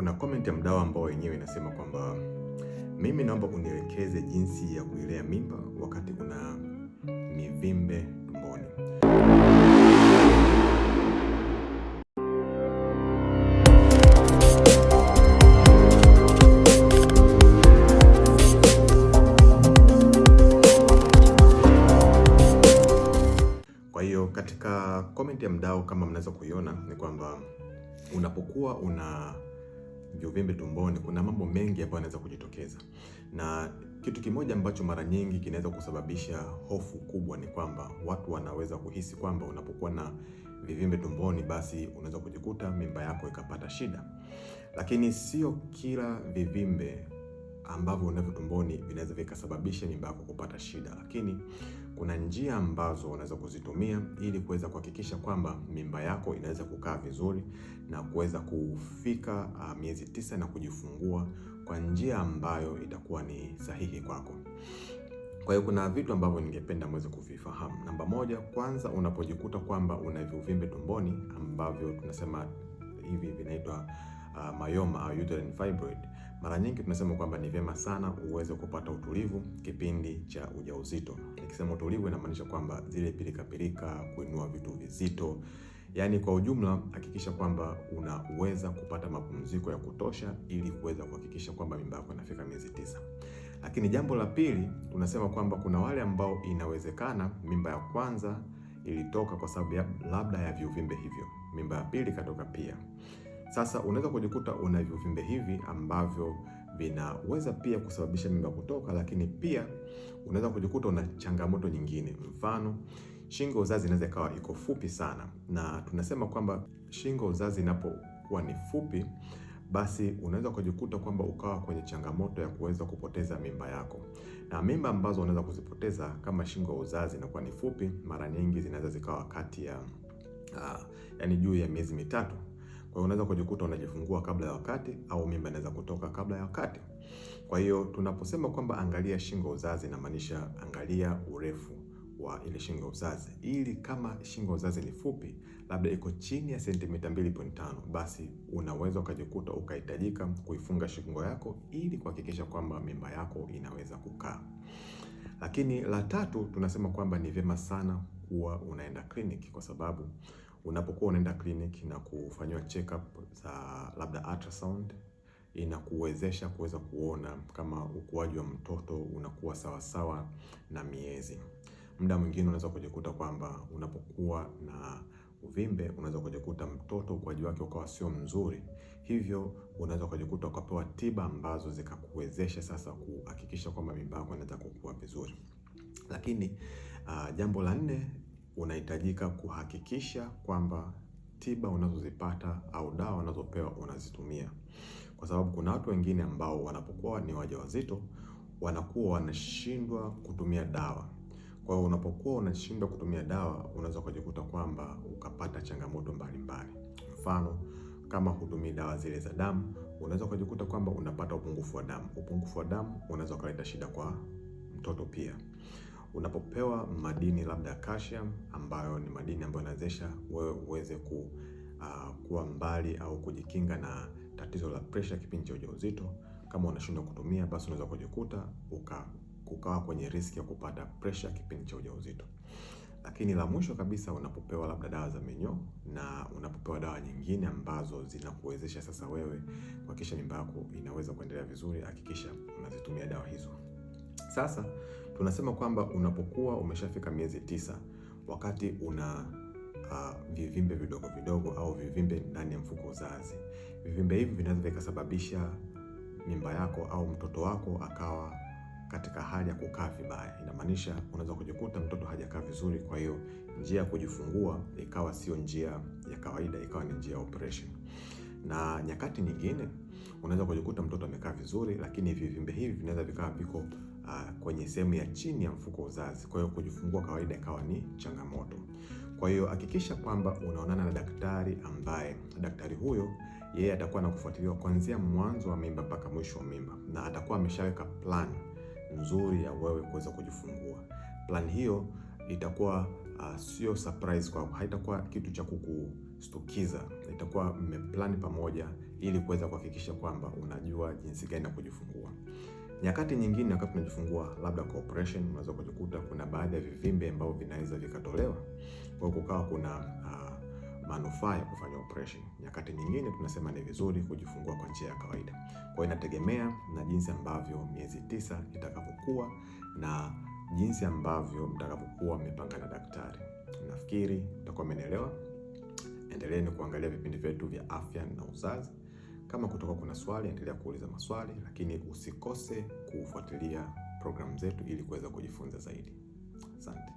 Kuna comment ya mdau ambao wenyewe inasema kwamba mimi naomba unielekeze jinsi ya kuilea mimba wakati kuna mivimbe tumboni. Kwa hiyo katika comment ya mdau, kama mnaweza kuiona, ni kwamba unapokuwa una uvimbe tumboni kuna mambo mengi ambayo yanaweza kujitokeza, na kitu kimoja ambacho mara nyingi kinaweza kusababisha hofu kubwa ni kwamba watu wanaweza kuhisi kwamba unapokuwa na vivimbe tumboni basi unaweza kujikuta mimba yako ikapata shida. Lakini sio kila vivimbe ambavyo unavyo tumboni vinaweza vikasababisha mimba yako kupata shida, lakini kuna njia ambazo unaweza kuzitumia ili kuweza kuhakikisha kwamba mimba yako inaweza kukaa vizuri na kuweza kufika miezi 9 na kujifungua kwa njia ambayo itakuwa ni sahihi kwako. Kwa hiyo kuna vitu ambavyo ningependa mweze kuvifahamu. Namba moja, kwanza unapojikuta kwamba una uvimbe tumboni ambavyo tunasema hivi vinaitwa myoma au uterine fibroid, mara nyingi tunasema kwamba ni vyema sana uweze kupata utulivu kipindi cha ujauzito. Nikisema utulivu inamaanisha kwamba zile pilika kuinua vitu vizito, yani kwa ujumla hakikisha kwamba unaweza kupata mapumziko ya kutosha ili kuweza kuhakikisha kwamba mimba yako inafika miezi 9. Lakini jambo la pili, tunasema kwamba kuna wale ambao inawezekana mimba ya kwanza ilitoka kwa sababu labda ya viuvimbe hivyo, mimba ya pili katoka pia. Sasa unaweza kujikuta una viuvimbe hivi ambavyo vinaweza pia kusababisha mimba kutoka, lakini pia unaweza kujikuta una changamoto nyingine. Mfano, shingo uzazi inaweza ikawa iko fupi sana, na tunasema kwamba shingo uzazi inapokuwa ni fupi basi unaweza kujikuta kwamba ukawa kwenye changamoto ya kuweza kupoteza mimba yako. Na mimba ambazo unaweza kuzipoteza kama shingo uzazi inakuwa ni fupi, mara nyingi zinaweza zikawa kati ya yani juu ya miezi 3. Kwa hiyo unaweza kujikuta unajifungua kabla ya wakati au mimba inaweza kutoka kabla ya wakati. Kwa hiyo tunaposema kwamba angalia shingo uzazi, inamaanisha angalia urefu wa ile shingo uzazi, ili kama shingo uzazi ni fupi, labda iko chini ya sentimita 2.5, basi unaweza ukajikuta ukahitajika kuifunga shingo yako ili kuhakikisha kwamba mimba yako inaweza kukaa. Lakini la tatu, tunasema kwamba ni vyema sana kuwa unaenda kliniki, kwa sababu unapokuwa unaenda kliniki na kufanywa check up za labda ultrasound, inakuwezesha kuweza kuona kama ukuaji wa mtoto unakuwa sawa na miezi. Muda mwingine unaweza kujikuta kwamba unapokuwa na uvimbe unaweza kujikuta mtoto ukuaji wake ukawa sio mzuri, hivyo unaweza kujikuta ukapewa tiba ambazo zikakuwezesha sasa kuhakikisha kwamba mimba yako inaweza kukua vizuri. Lakini jambo la 4, unahitajika kuhakikisha kwamba tiba unazozipata au dawa unazopewa unazitumia, kwa sababu kuna watu wengine ambao wanapokuwa ni wajawazito wanakuwa wanashindwa kutumia dawa. Kwa hiyo unapokuwa unashindwa kutumia dawa unaweza kujikuta kwamba ukapata changamoto mbalimbali. Mfano, kama hutumii dawa zile za damu, unaweza kujikuta kwamba unapata upungufu wa damu. Upungufu wa damu unaweza kuleta shida kwa mtoto pia. Unapopewa madini labda calcium, ambayo ni madini ambayo yanawezesha wewe uweze kuwa mbali au kujikinga na tatizo la pressure kipindi cha ujauzito, kama unashindwa kutumia, basi unaweza kujikuta ukawa kwenye riski ya kupata pressure kipindi cha ujauzito. Lakini la mwisho kabisa, unapopewa labda dawa za minyoo na unapopewa dawa nyingine ambazo zinakuwezesha sasa wewe kuhakikisha mimba yako inaweza kuendelea vizuri, hakikisha unazitumia dawa hizo. Sasa tunasema kwamba unapokuwa umeshafika miezi 9, wakati una vivimbe vidogo au vivimbe ndani ya mfuko uzazi, vivimbe hivi vinaweza vikasababisha mimba yako au mtoto wako akawa katika hali ya kukaa vibaya. Inamaanisha unaweza kujikuta mtoto hajakaa vizuri, kwa hiyo njia ya kujifungua ikawa sio njia ya kawaida, ikawa ni njia ya operation. Na nyakati nyingine unaweza kujikuta mtoto amekaa vizuri, lakini vivimbe hivi vinaweza vikawa viko kwenye sehemu ya chini ya mfuko uzazi, kwa hiyo kujifungua kawaida ikawa ni changamoto. Kwa hiyo hakikisha kwamba unaonana na daktari ambaye daktari huyo yeye atakuwa anakufuatilia kuanzia mwanzo wa mimba mpaka mwisho wa mimba, na atakuwa ameshaweka plan nzuri ya wewe kuweza kujifungua. Plan hiyo itakuwa sio surprise kwako, haitakuwa kitu cha stukiza, itakuwa mmeplan pamoja ili kuweza kuhakikisha kwamba unajua jinsi gani ya kujifungua. Nyakati nyingine wakati tunajifungua labda kwa operation, unaweza kujikuta kuna baadhi ya vivimbe ambavyo vinaweza vikatolewa, kwa kukawa kuna manufaa ya kufanya operation. Nyakati nyingine tunasema ni vizuri kujifungua kwa njia ya kawaida. Kwa hiyo inategemea na jinsi ambavyo miezi 9 itakapokuwa na jinsi ambavyo mtakapokuwa mmepanga na daktari. Nafikiri mtakuwa mmenielewa. Endeleeni kuangalia vipindi vyetu vya afya na uzazi. Kama kutoka kuna swali, endelea kuuliza maswali, lakini usikose kufuatilia programu zetu ili kuweza kujifunza zaidi. Asante.